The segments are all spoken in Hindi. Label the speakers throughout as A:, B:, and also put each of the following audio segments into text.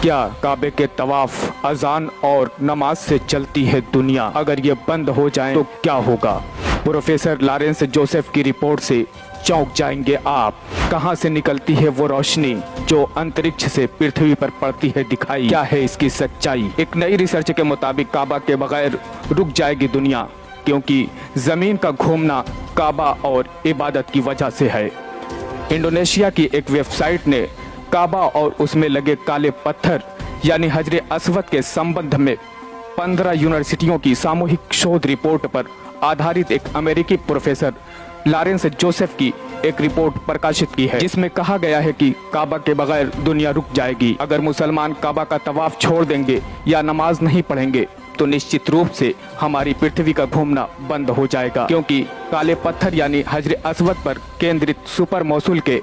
A: क्या काबे के तवाफ, अजान और नमाज से चलती है दुनिया? अगर ये बंद हो जाए तो क्या होगा? प्रोफेसर लॉरेंस जोसेफ की रिपोर्ट से चौंक जाएंगे आप। कहां से निकलती है वो रोशनी जो अंतरिक्ष से पृथ्वी पर पड़ती है दिखाई? क्या है इसकी सच्चाई? एक नई रिसर्च के मुताबिक काबा के बगैर रुक जाएगी दुनिया, क्योंकि जमीन का घूमना काबा और इबादत की वजह से है। इंडोनेशिया की एक वेबसाइट ने काबा और उसमें लगे काले पत्थर यानी हजरे अस्वद के संबंध में 15 यूनिवर्सिटियों की सामूहिक शोध रिपोर्ट पर आधारित एक अमेरिकी प्रोफेसर लॉरेंस जोसेफ की एक रिपोर्ट प्रकाशित की है, जिसमें कहा गया है कि काबा के बगैर दुनिया रुक जाएगी। अगर मुसलमान काबा का तवाफ छोड़ देंगे या नमाज नहीं पढ़ेंगे तो निश्चित रूप से हमारी पृथ्वी का घूमना बंद हो जाएगा, क्योंकि काले पत्थर यानी हजरे अस्वद पर केंद्रित सुपर मौसूल के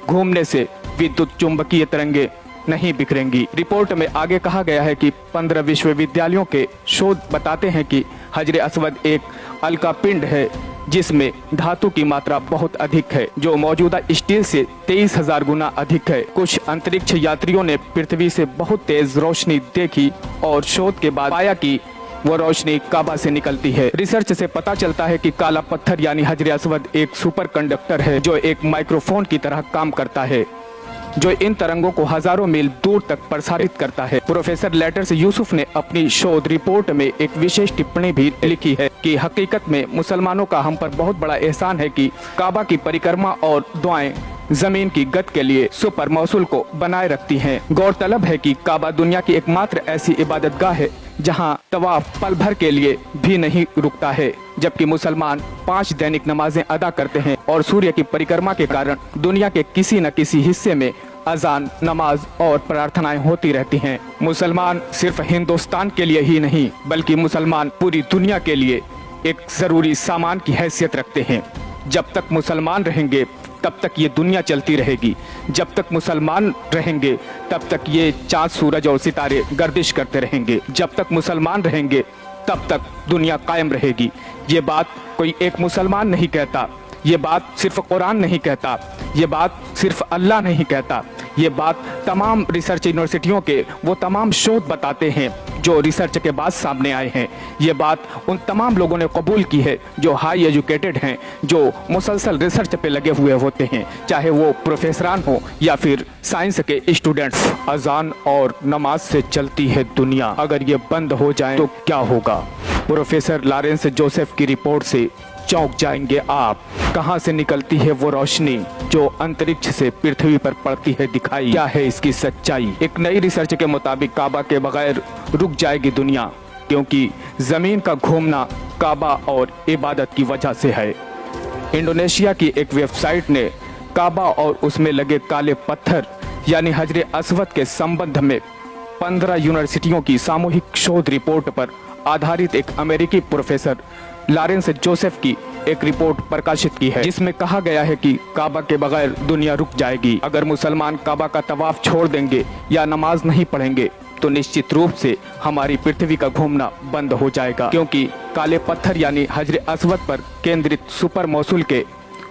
A: घूमने से विद्युत चुंबकीय तरंगे नहीं बिखरेंगी। रिपोर्ट में आगे कहा गया है कि 15 विश्वविद्यालयों के शोध बताते हैं कि हजरे अस्वद एक अलका पिंड है जिसमें धातु की मात्रा बहुत अधिक है, जो मौजूदा स्टील से 23,000 गुना अधिक है। कुछ अंतरिक्ष यात्रियों ने पृथ्वी से बहुत तेज रोशनी देखी और शोध के बाद पाया कि वो रोशनी काबा से निकलती है। रिसर्च से पता चलता है कि काला पत्थर यानी हजरे अस्वद एक सुपर कंडक्टर है जो एक माइक्रोफोन की तरह काम करता है, जो इन तरंगों को हजारों मील दूर तक प्रसारित करता है। प्रोफेसर लैटर्स यूसुफ ने अपनी शोध रिपोर्ट में एक विशेष टिप्पणी भी लिखी है कि हकीकत में मुसलमानों का हम पर बहुत बड़ा एहसान है कि काबा की परिक्रमा और दुआएं जमीन की गत के लिए सुपर मौसूल को बनाए रखती हैं। गौरतलब है कि काबा दुनिया की एकमात्र ऐसी इबादतगाह है जहां तवाफ पल भर के लिए भी नहीं रुकता है, जबकि मुसलमान 5 दैनिक नमाजें अदा करते हैं और सूर्य की परिक्रमा के कारण दुनिया के किसी न किसी हिस्से में अजान, नमाज और प्रार्थनाएं होती रहती हैं। मुसलमान सिर्फ हिंदुस्तान के लिए ही नहीं बल्कि मुसलमान पूरी दुनिया के लिए एक जरूरी सामान की हैसियत रखते हैं। जब तक मुसलमान रहेंगे तब तक ये दुनिया चलती रहेगी। जब तक मुसलमान रहेंगे तब तक ये चाँद, सूरज और सितारे गर्दिश करते रहेंगे। जब तक मुसलमान रहेंगे तब तक दुनिया कायम रहेगी। ये बात कोई एक मुसलमान नहीं कहता, ये बात सिर्फ कुरान नहीं कहता, ये बात सिर्फ अल्लाह नहीं कहता, ये बात तमाम रिसर्च यूनिवर्सिटियों के वो तमाम शोध बताते हैं जो रिसर्च के बाद सामने आए हैं। ये बात उन तमाम लोगों ने कबूल की है जो हाई एजुकेटेड हैं, जो मुसलसल रिसर्च पे लगे हुए होते हैं, चाहे वो प्रोफेसरान हो या फिर साइंस के स्टूडेंट्स। अजान और नमाज से चलती है दुनिया, अगर ये बंद हो जाए तो क्या होगा? प्रोफेसर लॉरेंस जोसेफ की रिपोर्ट से चौंक जाएंगे आप। कहां से निकलती है वो रोशनी जो अंतरिक्ष से पृथ्वी पर पड़ती है दिखाई? क्या है इसकी सच्चाई? एक नई रिसर्च के मुताबिक काबा के बगैर रुक जाएगी दुनिया, क्योंकि जमीन का घूमना काबा और इबादत की वजह से है। इंडोनेशिया की एक वेबसाइट ने काबा और उसमें लगे काले पत्थर यानी हजरे अस्वद के संबंध में 15 यूनिवर्सिटियों की सामूहिक शोध रिपोर्ट पर आधारित एक अमेरिकी प्रोफेसर लॉरेंस जोसेफ की एक रिपोर्ट प्रकाशित की है, जिसमें कहा गया है कि काबा के बगैर दुनिया रुक जाएगी। अगर मुसलमान काबा का तवाफ छोड़ देंगे या नमाज नहीं पढ़ेंगे तो निश्चित रूप से हमारी पृथ्वी का घूमना बंद हो जाएगा, क्योंकि काले पत्थर यानी हजरे अस्वद पर केंद्रित सुपर मौसूल के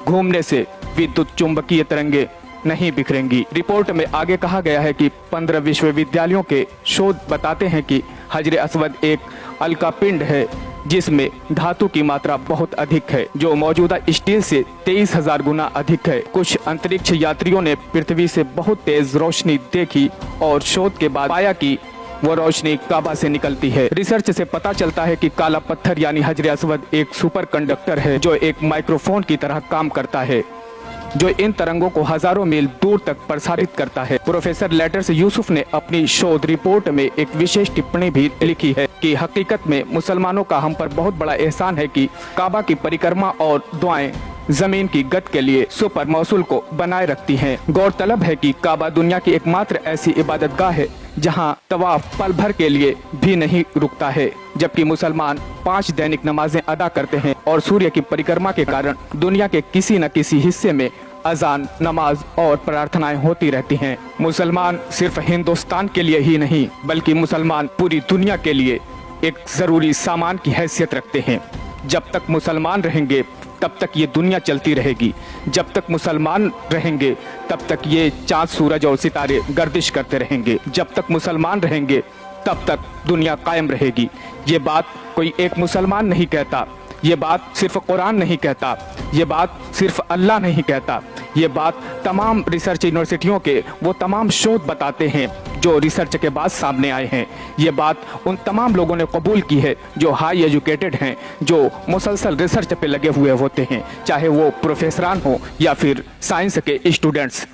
A: घूमने से विद्युत चुंबकीय तरंगे नहीं बिखरेंगी। रिपोर्ट में आगे कहा गया है कि 15 विश्वविद्यालयों के शोध बताते हैं कि हजरे अस्वद एक अलका पिंड है जिसमें धातु की मात्रा बहुत अधिक है, जो मौजूदा स्टील से 23,000 गुना अधिक है। कुछ अंतरिक्ष यात्रियों ने पृथ्वी से बहुत तेज रोशनी देखी और शोध के बाद पाया कि वो रोशनी काबा से निकलती है। रिसर्च से पता चलता है कि काला पत्थर यानी हजरे अस्वद एक सुपर कंडक्टर है जो एक माइक्रोफोन की तरह काम करता है, जो इन तरंगों को हजारों मील दूर तक प्रसारित करता है। प्रोफेसर लैटर्स यूसुफ ने अपनी शोध रिपोर्ट में एक विशेष टिप्पणी भी लिखी है कि हकीकत में मुसलमानों का हम पर बहुत बड़ा एहसान है कि काबा की परिक्रमा और दुआएं जमीन की गत के लिए सुपर मौसूल को बनाए रखती हैं। गौरतलब है कि काबा दुनिया की एकमात्र ऐसी इबादतगाह है जहां तवाफ पल भर के लिए भी नहीं रुकता है, जबकि मुसलमान 5 दैनिक नमाजें अदा करते हैं और सूर्य की परिक्रमा के कारण दुनिया के किसी न किसी हिस्से में अजान, नमाज और प्रार्थनाएं होती रहती हैं। मुसलमान सिर्फ हिंदुस्तान के लिए ही नहीं बल्कि मुसलमान पूरी दुनिया के लिए एक जरूरी सामान की हैसियत रखते हैं। जब तक मुसलमान रहेंगे तब तक ये दुनिया चलती रहेगी। जब तक मुसलमान रहेंगे तब तक ये चाँद, सूरज और सितारे गर्दिश करते रहेंगे। जब तक मुसलमान रहेंगे तब तक दुनिया कायम रहेगी। ये बात कोई एक मुसलमान नहीं कहता, ये बात सिर्फ कुरान नहीं कहता, ये बात सिर्फ अल्लाह नहीं कहता, ये बात तमाम रिसर्च यूनिवर्सिटियों के वो तमाम शोध बताते हैं जो रिसर्च के बाद सामने आए हैं। ये बात उन तमाम लोगों ने कबूल की है जो हाई एजुकेटेड हैं, जो मुसलसल रिसर्च पे लगे हुए होते हैं, चाहे वो प्रोफेसरान हो या फिर साइंस के स्टूडेंट्स।